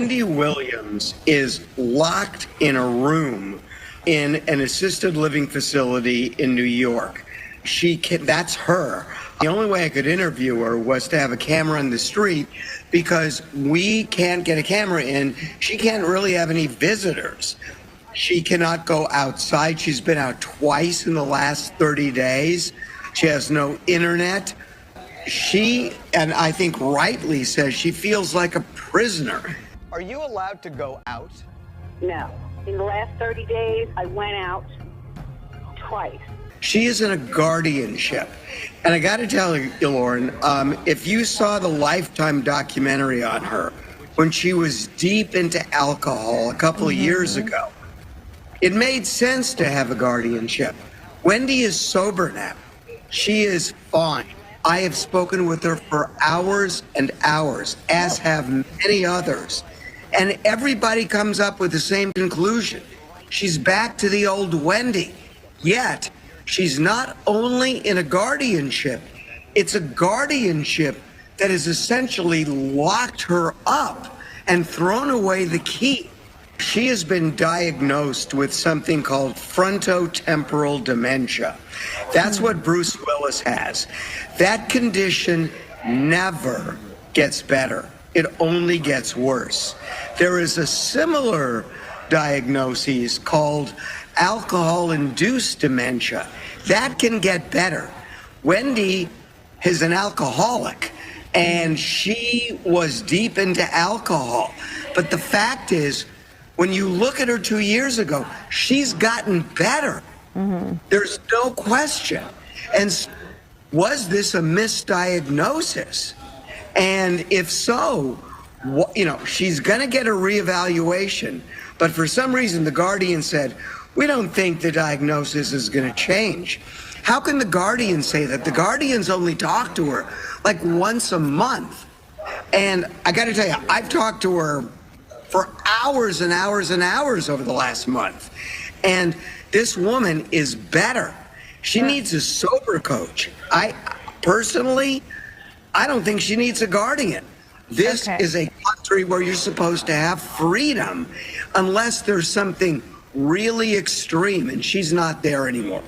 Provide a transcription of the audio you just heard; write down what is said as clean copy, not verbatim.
Wendy Williams is locked in a room in an assisted living facility in New York. That's her. The only way I could interview her was to have a camera in the street because we can't get a camera in. She can't really have any visitors. She cannot go outside. She's been out twice in the last 30 days. She has no internet. She, and I think rightly, says she feels like a prisoner. Are you allowed to go out? No. In the last 30 days, I went out twice. She is in a guardianship. And I got to tell you, Lauren, if you saw the Lifetime documentary on her when she was deep into alcohol a couple of years ago, it made sense to have a guardianship. Wendy is sober now. She is fine. I have spoken with her for hours and hours, as have many others. And everybody comes up with the same conclusion. She's back to the old Wendy. Yet, she's not only in a guardianship, it's a guardianship that has essentially locked her up and thrown away the key. She has been diagnosed with something called frontotemporal dementia. That's what Bruce Willis has. That condition never gets better. It only gets worse. There is a similar diagnosis called alcohol-induced dementia. That can get better. Wendy is an alcoholic, and she was deep into alcohol. But the fact is, when you look at her 2 years ago, she's gotten better. There's no question. And was this a misdiagnosis? And if so, she's going to get a reevaluation. But for some reason, the Guardian said, we don't think the diagnosis is going to change. How can the Guardian say that? The Guardians only talk to her like once a month. And I got to tell you, I've talked to her for hours and hours and hours over the last month. And this woman is better. She needs a sober coach. Personally, I don't think she needs a guardian. This is a country where you're supposed to have freedom unless there's something really extreme, and she's not there anymore.